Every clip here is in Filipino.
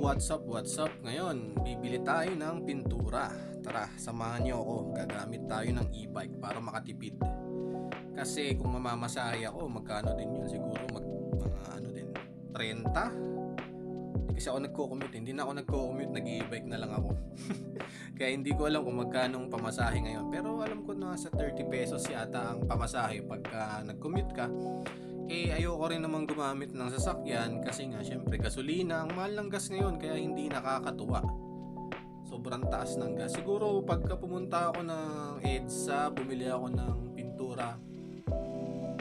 what's up, what's up? Ngayon, bibili tayo ng pintura. Tara, samahan niyo ako. Gagamit tayo ng e-bike para makatipid. Kasi kung mamamasahe ako, magkano din yun? Siguro mga ano din, 30? Hindi kasi ako nagko-commute. Hindi na ako nagko-commute, nag-e-bike na lang ako. Kaya hindi ko alam kung magkano ang pamasahe ngayon. Pero alam ko na sa 30 pesos yata ang pamasahe pagka nag-commute ka. Ayoko rin namang gumamit ng sasakyan kasi nga syempre gasolina, ang mahal ng gas ngayon kaya hindi nakakatuwa. Sobrang taas ng gas. Siguro pagka pumunta ako ng EDSA, bumili ako ng pintura,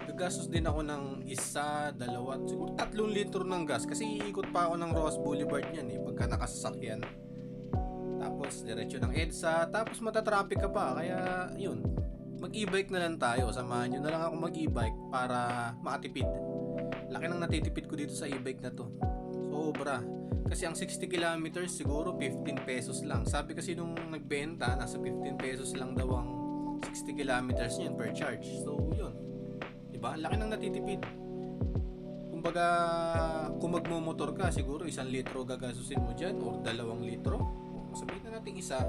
gagastos din ako ng isa, dalawa, siguro 3 litro ng gas kasi iikot pa ako ng Ross Boulevard niyan pagka nakasasakyan. Tapos diretso ng EDSA, tapos matatraffic ka pa kaya yun. Mag-e-bike na lang tayo. Samahan nyo na lang ako mag-e-bike para makatipid. Laki nang natitipid ko dito sa e-bike na to. Sobra. Kasi ang 60 kilometers siguro 15 pesos lang. Sabi kasi nung nagbenta, nasa 15 pesos lang daw ang 60 kilometers niyan per charge. So yun. Diba? Laki nang natitipid. Kumbaga, kung magmumotor ka, siguro 1 litro gagasusin mo dyan or 2 litro. Sabihin na natin isa.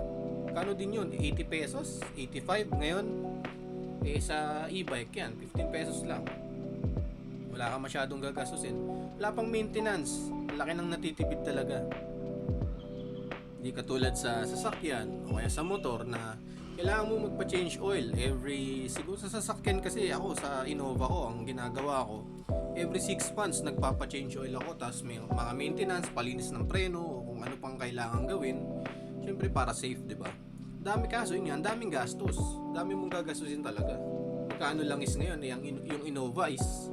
Kano din yun? 80 pesos? 85 ngayon? Sa e-bike yan, 15 pesos lang. Wala ka masyadong gagastusin. Wala pang maintenance. Laki ng natitipid talaga. Hindi katulad sa sasakyan o kaya sa motor na kailangan mo magpa-change oil siguro sa sasakyan kasi ako sa Innova ko, ang ginagawa ko every 6 months nagpapa-change oil ako, tapos may mga maintenance, palinis ng preno o kung ano pang kailangan gawin. Siyempre para safe, di ba? Dami kaso yun yan, daming gastos. Dami mong gagastusin talaga. Magkano lang is ngayon, yung Innova is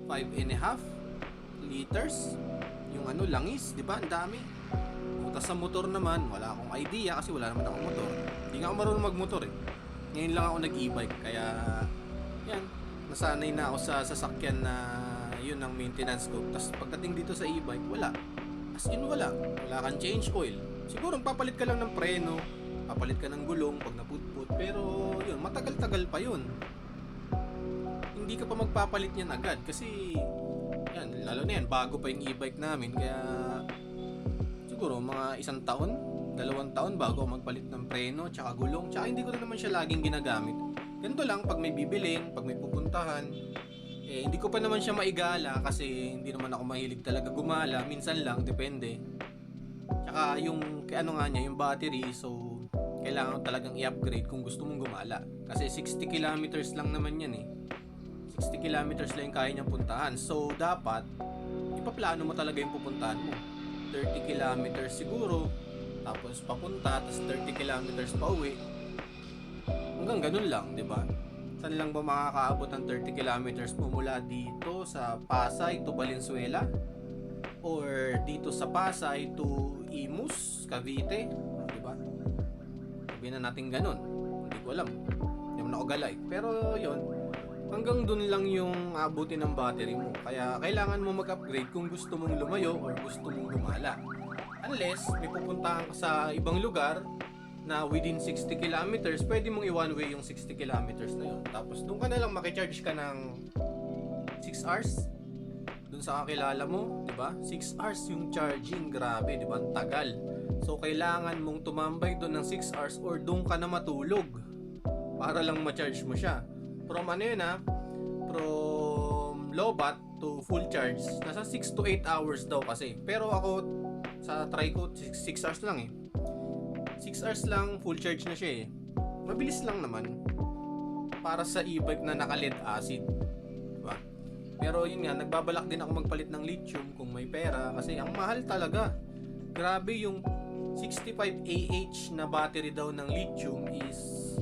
5.5 liters. Yung langis, di ba? Ang dami. Tapos sa motor naman, wala akong idea kasi wala naman akong motor. Hindi nga ako marunong magmotor Ngayon lang ako nag-e-bike, kaya yan, nasanay na ako sa sasakyan na yun ang maintenance ko. Tapos pagdating dito sa e-bike, wala. As in wala. Wala kang change oil. Siguro papalit ka lang ng preno, papalit ka ng gulong pag naputput, pero yun, matagal-tagal pa yun. Hindi ka pa magpapalit niyan agad kasi yan, lalo na yan, bago pa yung e-bike namin, kaya siguro mga 1 taon, 2 taon bago ako magpalit ng preno, tsaka gulong, tsaka hindi ko rin naman siya laging ginagamit. Ganito lang, pag may bibilin, pag may pupuntahan, hindi ko pa naman siya maigala kasi hindi naman ako mahilig talaga gumala, minsan lang, depende. Tsaka yung yung battery, so kailangan talagang i-upgrade kung gusto mong gumala. Kasi 60 kilometers lang naman yan 60 kilometers lang yung kaya niyang puntahan. So dapat ipaplano mo talaga yung pupuntahan mo. 30 kilometers siguro, tapos papunta, tapos 30 kilometers pa uwi. Hanggang ganun lang, di ba? Saan lang ba makakaabot ng 30 kilometers mo mula dito sa Pasay to Valenzuela? Or dito sa Pasay to Imus, Cavite, di ba? Sabihin na natin ganun. Hindi ko alam. Hindi naman ako galay. Pero yun, hanggang dun lang yung abutin ng battery mo. Kaya kailangan mo mag-upgrade kung gusto mong lumayo or gusto mong gumala. Unless may pupuntahan ka sa ibang lugar na within 60 kilometers, pwede mong i-one way yung 60 kilometers na yun. Tapos doon ka na lang makicharge ka ng 6 hours. Doon sa kakilala mo, di ba? 6 hours yung charging, grabe, di ba? Ang tagal. So kailangan mong tumambay doon ng 6 hours or doon ka na matulog para lang ma-charge mo siya. From from low-bat to full charge, nasa 6 to 8 hours daw kasi. Pero ako, sa try ko, 6 hours lang 6 hours lang, full charge na siya Mabilis lang naman para sa e-bike na naka-lead acid. Diba? Pero yun nga, nagbabalak din ako magpalit ng lithium kung may pera kasi ang mahal talaga. Grabe, yung 65 Ah na battery daw ng lithium is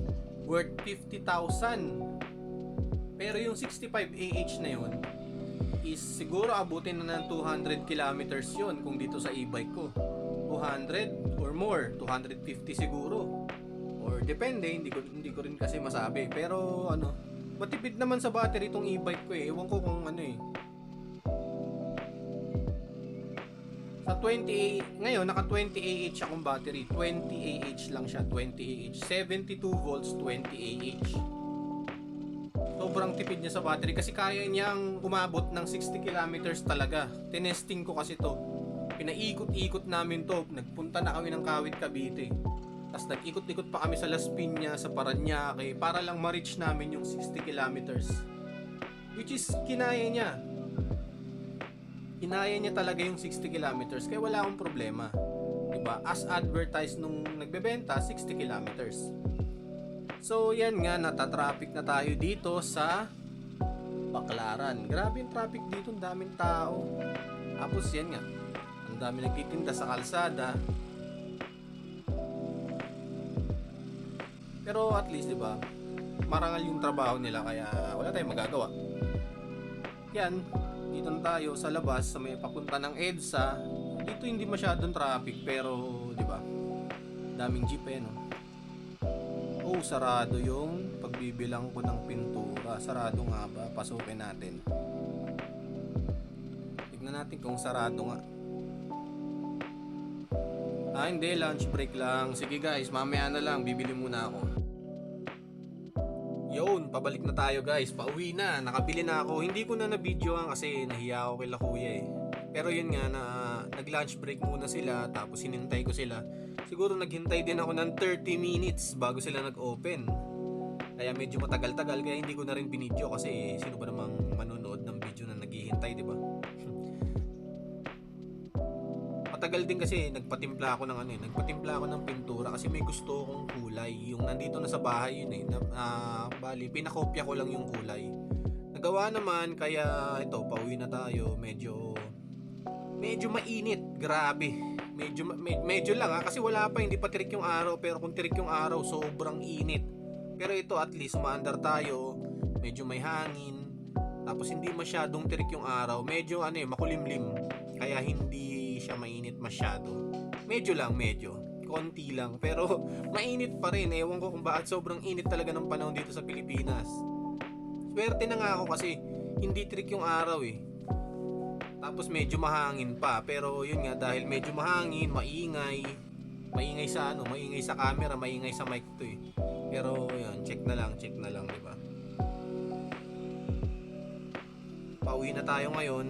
worth 50,000. Pero yung 65 Ah na yun is siguro abutin na ng 200 kilometers yun kung dito sa e-bike ko. 200 or more, 250 siguro. Or depende, hindi ko rin kasi masabi. Pero matipid naman sa battery itong e-bike ko Ewan ko kung Sa 20 ngayon, naka 20 Ah akong battery. 20 Ah lang siya, 20 Ah. 72 volts, 20 Ah. Sobrang tipid niya sa battery kasi kaya niyang umabot ng 60 kilometers talaga. Tinesting ko kasi to. Pinaikot-ikot namin to. Nagpunta na kami ng Kawit, Cavite. Tapos nag-ikot-ikot pa kami sa Las Piñas, sa Parañaque, para lang ma-reach namin yung 60 kilometers. Which is, kinaya niya. Kinaya niya talaga yung 60 kilometers, kaya wala akong problema. Diba? As advertised nung nagbebenta, 60 kilometers. So, yan nga, natatraffic na tayo dito sa Baclaran. Grabe yung traffic dito, ang daming tao. Tapos yan nga, ang dami nagtitinda sa kalsada. Pero at least, di ba, marangal yung trabaho nila, kaya wala tayong magagawa. Yan, dito na tayo sa labas, sa may papunta ng EDSA. Dito hindi masyadong traffic, pero di ba, daming jeep no. Oh, sarado yung pagbibilang ko ng pintura. Sarado nga ba? Pasukin natin. Tignan natin kung sarado nga. Hindi, lunch break lang. Sige guys, mamaya na lang, bibili muna ako. Yun, pabalik na tayo guys. Pauwi na, nakabili na ako. Hindi ko na na-videoan kasi nahiya ako kila kuya Pero yun nga, nag-lunch break muna sila, tapos hinintay ko sila. Siguro naghintay din ako ng 30 minutes bago sila nag-open. Kaya medyo matagal-tagal, kaya hindi ko na rin binidyo kasi sino ba namang manonood ng video na naghihintay, di ba? Matagal din kasi nagpatimpla ako ng pintura kasi may gusto akong kulay. Yung nandito na sa bahay yun bali pinakopya ko lang yung kulay. Nagawa naman, kaya ito, pauwi na tayo. Medyo mainit, grabe. Medyo lang kasi wala pa, hindi pa tirik yung araw, pero kung tirik yung araw, sobrang init. Pero ito at least umaandar tayo, medyo may hangin, tapos hindi masyadong tirik yung araw, medyo makulimlim, kaya hindi siya mainit masyado. Medyo konti lang, pero mainit pa rin. Ewan ko kung bakit sobrang init talaga ng panahon dito sa Pilipinas. Swerte na nga ako kasi hindi tirik yung araw Tapos medyo mahangin pa, pero yun nga, dahil medyo mahangin, maingay sa camera, maingay sa mic to Pero yun, check na lang, di ba? Pauwi na tayo ngayon.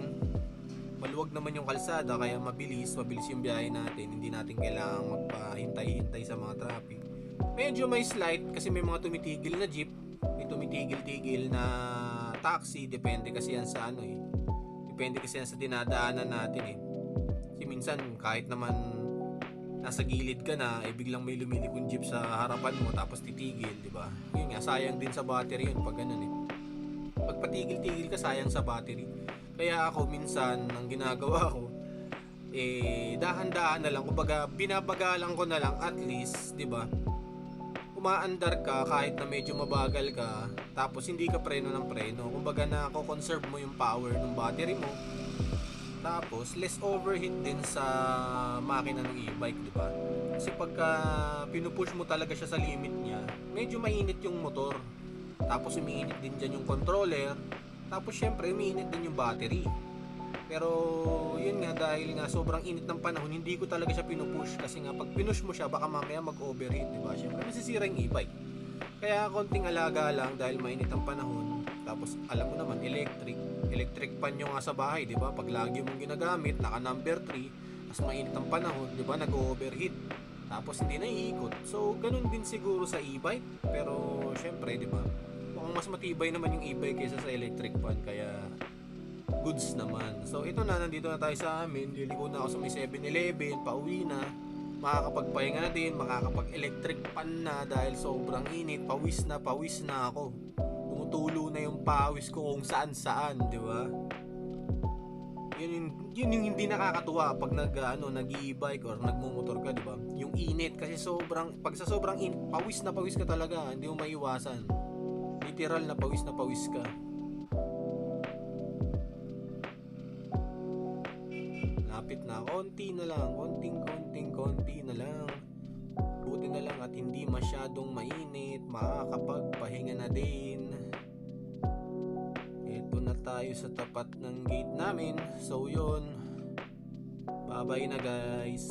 Maluwag naman yung kalsada, kaya mabilis yung biyahe natin. Hindi natin kailangang magpahintay-hintay sa mga traffic. Medyo may slight kasi may mga tumitigil na jeep, may tumitigil-tigil na taxi, depende kasi yan sa Depende kasi yan sa dinadaanan natin Kasi minsan kahit naman nasa gilid ka na, biglang may lumilikong jeep sa harapan mo tapos titigil, di ba? Yun nga, sayang din sa battery yun pag ganun Pag patigil-tigil ka, sayang sa battery. Kaya ako minsan, ang ginagawa ko, dahan-dahan na lang. Kumbaga, binabagalan ko na lang at least, di ba? Umaandar ka kahit na medyo mabagal ka, tapos hindi ka preno ng preno. Kumbaga na-conserve mo yung power ng battery mo. Tapos less overheat din sa makina ng e-bike, di ba? Kasi pagka pinupush mo talaga siya sa limit niya, medyo mainit yung motor. Tapos umiinit din dyan yung controller. Tapos syempre umiinit din yung battery. Pero yun nga, dahil nga sobrang init ng panahon, hindi ko talaga siya pinupush kasi nga pag pinush mo siya baka mamaya mag-overheat, diba? Syempre masisira yung e-bike. Kaya konting alaga lang dahil mainit ang panahon. Tapos alam mo naman, electric pan yung nga sa bahay, diba? Pag lagi mong ginagamit, naka number 3, tapos mainit ang panahon, diba? Nag-overheat. Tapos hindi na iikot. So ganun din siguro sa e-bike. Pero syempre, diba? Mukhang mas matibay naman yung e-bike kaysa sa electric pan, kaya goods naman. So ito na, nandito na tayo sa amin. Liliko na ako sa may 7-Eleven, pauwi na. Makakapagpahinga na din, makakapag-electric pan na dahil sobrang init. Pawis na ako. Tumutulo na yung pawis ko kung saan, di ba? Yun yung hindi nakakatuwa pag nag-e-bike or nagmumotor ka, di ba? Yung init kasi pag sa sobrang init, pawis na pawis ka talaga, hindi mo maiwasan. Literal na pawis ka. Lapit na, konti na lang, konti na lang. Buti na lang at hindi masyadong mainit, makakapagpahinga na din. Ito na tayo sa tapat ng gate namin. So yun, bye bye na guys.